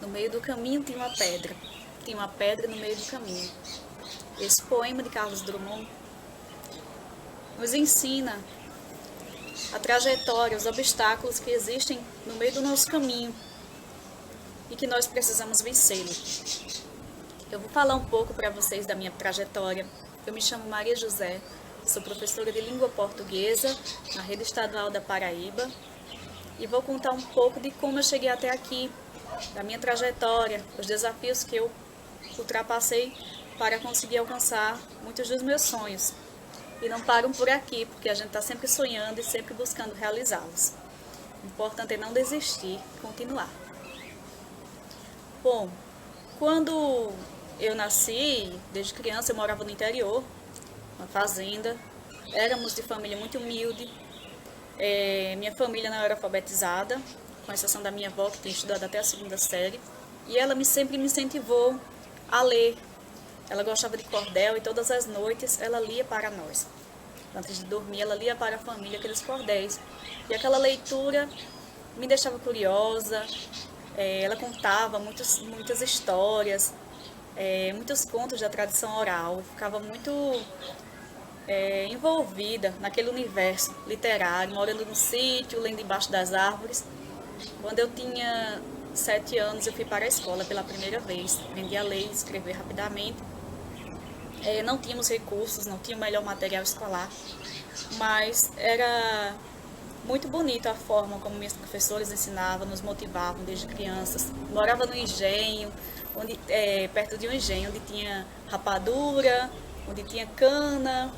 No meio do caminho tinha uma pedra. Tinha uma pedra no meio do caminho. Esse poema de Carlos Drummond nos ensina a trajetória, os obstáculos que existem no meio do nosso caminho e que nós precisamos vencê-los. Eu vou falar um pouco para vocês da minha trajetória. Eu me chamo Maria José, sou professora de língua portuguesa na Rede Estadual da Paraíba e vou contar um pouco de como eu cheguei até aqui, da minha trajetória, os desafios que eu ultrapassei para conseguir alcançar muitos dos meus sonhos. E não param por aqui, porque a gente está sempre sonhando e sempre buscando realizá-los. O importante é não desistir, continuar. Bom, quando eu nasci, desde criança eu morava no interior, uma fazenda. Éramos de família muito humilde. Minha família não era alfabetizada, com exceção da minha avó, que tinha estudado até a 2ª série. E ela sempre me incentivou a ler. Ela gostava de cordel e todas as noites ela lia para nós. Antes de dormir, ela lia para a família aqueles cordéis. E aquela leitura me deixava curiosa. Ela contava muitas histórias, muitos contos da tradição oral. Eu ficava muito envolvida naquele universo literário, morando no sítio, lendo embaixo das árvores. Quando eu tinha 7 anos, eu fui para a escola pela primeira vez. Aprendi a ler e escrever rapidamente. Não tínhamos recursos, não tinha o melhor material escolar, mas era muito bonita a forma como minhas professoras ensinavam, nos motivavam desde crianças. Morava no engenho, perto de um engenho, onde tinha rapadura, onde tinha cana,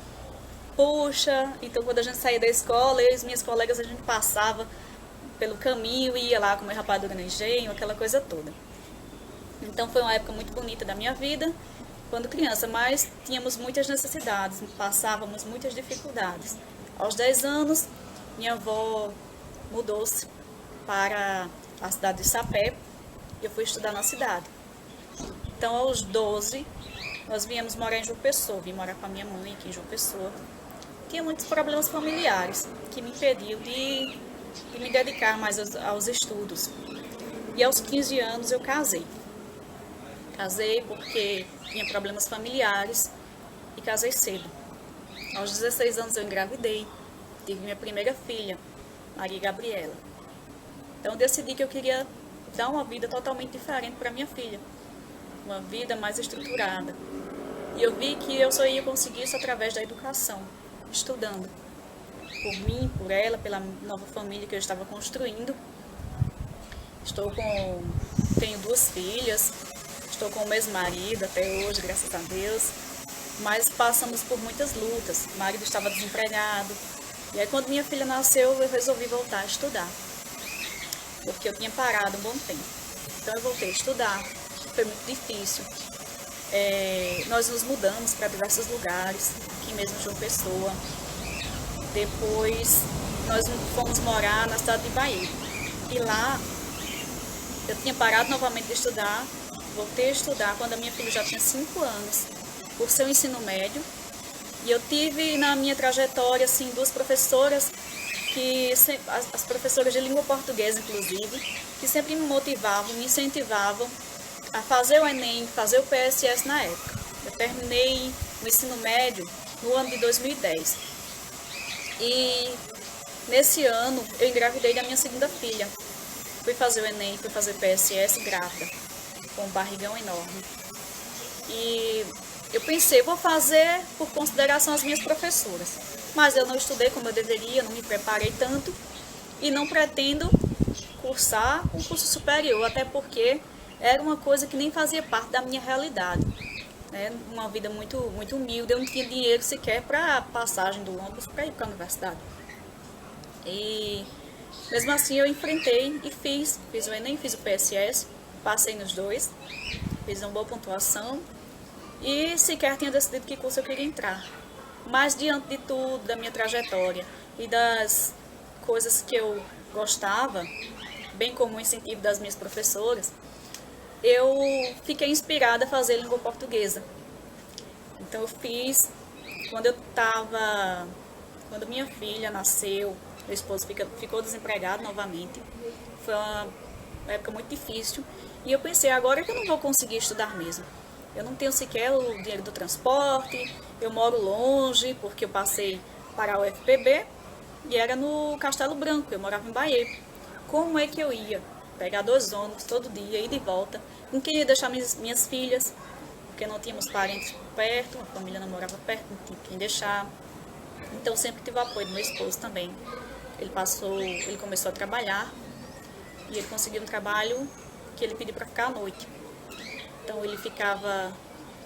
puxa. Então, quando a gente saía da escola, eu e as minhas colegas, a gente passava pelo caminho e ia lá comer rapadura no engenho, aquela coisa toda. Então, foi uma época muito bonita da minha vida, quando criança, mas tínhamos muitas necessidades, passávamos muitas dificuldades. Aos 10 anos, minha avó mudou-se para a cidade de Sapé e eu fui estudar na cidade. Então, aos 12, nós viemos morar em João Pessoa, vim morar com a minha mãe aqui em João Pessoa. Tinha muitos problemas familiares que me impediam de me dedicar mais aos estudos. E aos 15 anos eu casei. Casei porque tinha problemas familiares e casei cedo. Aos 16 anos eu engravidei, tive minha primeira filha, Maria Gabriela. Então eu decidi que eu queria dar uma vida totalmente diferente para minha filha, uma vida mais estruturada. E eu vi que eu só ia conseguir isso através da educação, estudando. Por mim, por ela, pela nova família que eu estava construindo. Tenho 2 filhas. Estou com o mesmo marido até hoje, graças a Deus, mas passamos por muitas lutas. O marido estava desempregado, e aí quando minha filha nasceu, eu resolvi voltar a estudar, porque eu tinha parado um bom tempo. Então eu voltei a estudar, foi muito difícil. Nós nos mudamos para diversos lugares, aqui mesmo em João Pessoa. Depois nós fomos morar na cidade de Bahia, e lá eu tinha parado novamente de estudar. Voltei a estudar quando a minha filha já tinha 5 anos, por seu ensino médio. E eu tive na minha trajetória, assim, 2 professoras, as professoras de língua portuguesa, inclusive, que sempre me motivavam, me incentivavam a fazer o Enem, fazer o PSS na época. Eu terminei o ensino médio no ano de 2010. E nesse ano eu engravidei da minha 2ª filha. Fui fazer o Enem, fui fazer o PSS grávida, com um barrigão enorme. E eu pensei, vou fazer por consideração às minhas professoras. Mas eu não estudei como eu deveria, não me preparei tanto e não pretendo cursar um curso superior, até porque era uma coisa que nem fazia parte da minha realidade. Uma vida muito, muito humilde, eu não tinha dinheiro sequer para a passagem do ônibus para ir para a universidade. E mesmo assim eu enfrentei e fiz o Enem, fiz o PSS. Passei nos 2, fiz uma boa pontuação e sequer tinha decidido que curso eu queria entrar. Mas diante de tudo, da minha trajetória e das coisas que eu gostava, bem como o incentivo das minhas professoras, eu fiquei inspirada a fazer língua portuguesa. Então eu fiz, quando minha filha nasceu, meu esposo ficou desempregado novamente. Foi uma época muito difícil E eu pensei, agora que eu não vou conseguir estudar mesmo. Eu não tenho sequer o dinheiro do transporte, eu moro longe, porque eu passei para a UFPB e era no Castelo Branco, eu morava em Bahia. Como é que eu ia pegar 2 ônibus todo dia, ir de volta? Com quem ia deixar minhas filhas? Porque não tínhamos parentes perto, a família não morava perto, não tinha quem deixar. Então sempre tive o apoio do meu esposo também. Ele começou a trabalhar e ele conseguiu um trabalho que ele pediu para ficar à noite. Então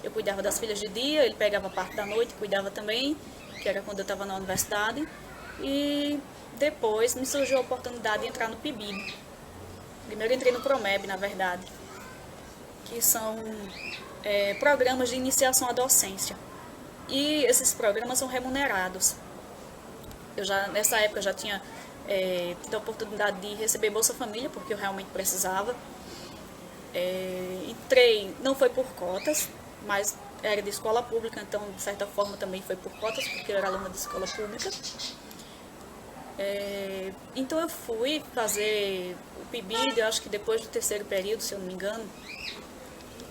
eu cuidava das filhas de dia, ele pegava a parte da noite, cuidava também, que era quando eu estava na universidade. E depois me surgiu a oportunidade de entrar no PIBID. Primeiro entrei no PROMEB, na verdade, que são programas de iniciação à docência. E esses programas são remunerados. Nessa época eu já tinha tido a oportunidade de receber Bolsa Família, porque eu realmente precisava. Entrei, não foi por cotas, mas era de escola pública, então de certa forma também foi por cotas, porque eu era aluna de escola pública. Então eu fui fazer o PIBID, eu acho que depois do 3º período, se eu não me engano,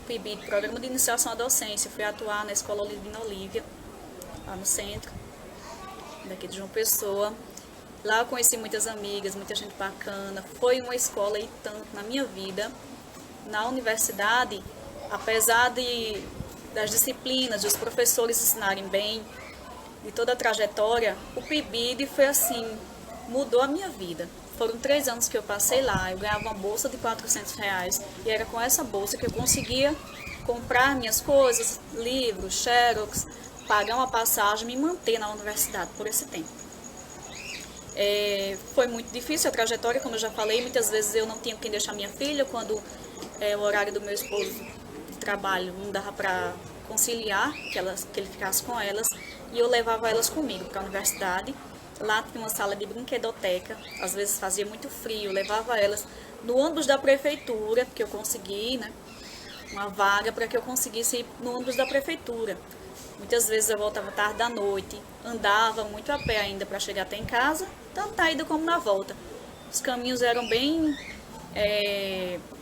PIBID, Programa de Iniciação à Docência. Fui atuar na Escola Olivina Olívia, lá no centro, daqui de João Pessoa. Lá eu conheci muitas amigas, muita gente bacana. Foi uma escola e tanto na minha vida. Na universidade, apesar das disciplinas, dos professores ensinarem bem, de toda a trajetória, o PIBID foi assim, mudou a minha vida. Foram 3 anos que eu passei lá, eu ganhava uma bolsa de R$400 e era com essa bolsa que eu conseguia comprar minhas coisas, livros, xerox, pagar uma passagem e me manter na universidade por esse tempo. Foi muito difícil a trajetória, como eu já falei, muitas vezes eu não tinha quem deixar minha filha, quando o horário do meu esposo de trabalho não dava para conciliar, que ele ficasse com elas, e eu levava elas comigo para a universidade. Lá tinha uma sala de brinquedoteca, às vezes fazia muito frio, eu levava elas no ônibus da prefeitura, porque eu consegui, uma vaga para que eu conseguisse ir no ônibus da prefeitura. Muitas vezes eu voltava tarde da noite, andava muito a pé ainda para chegar até em casa, tanto na ida como na volta. Os caminhos eram bem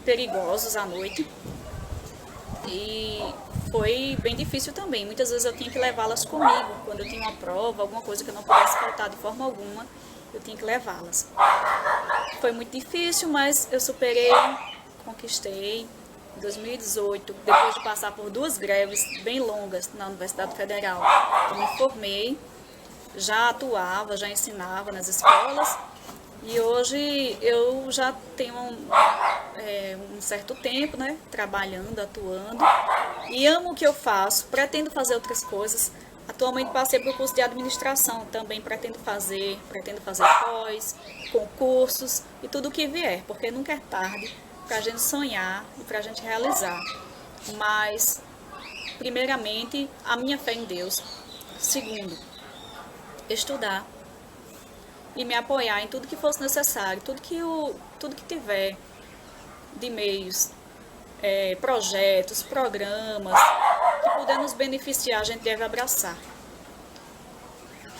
perigosos à noite e foi bem difícil também. Muitas vezes eu tinha que levá-las comigo, quando eu tinha uma prova, alguma coisa que eu não pudesse faltar de forma alguma, eu tinha que levá-las. Foi muito difícil, mas eu superei, conquistei. Em 2018, depois de passar por 2 greves bem longas na Universidade Federal, eu me formei, já atuava, já ensinava nas escolas e hoje eu já tenho um certo tempo, trabalhando, atuando e amo o que eu faço, pretendo fazer outras coisas. Atualmente passei para o curso de administração, também pretendo fazer pós, concursos e tudo o que vier, porque nunca é tarde para a gente sonhar e para a gente realizar. Mas, primeiramente, a minha fé em Deus. Segundo, estudar e me apoiar em tudo que fosse necessário, tudo que tiver de meios, projetos, programas, que puder nos beneficiar, a gente deve abraçar.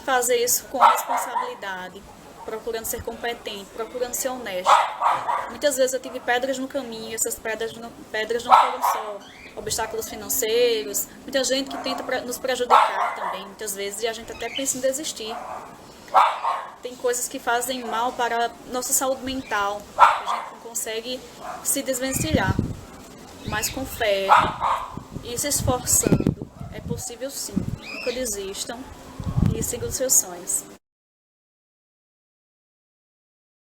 Fazer isso com responsabilidade, procurando ser competente, procurando ser honesto. Muitas vezes eu tive pedras no caminho, essas pedras não foram só obstáculos financeiros, muita gente que tenta nos prejudicar também, muitas vezes, e a gente até pensa em desistir. Tem coisas que fazem mal para a nossa saúde mental, a gente não consegue se desvencilhar, mas com fé e se esforçando, é possível sim. Nunca desistam e sigam os seus sonhos.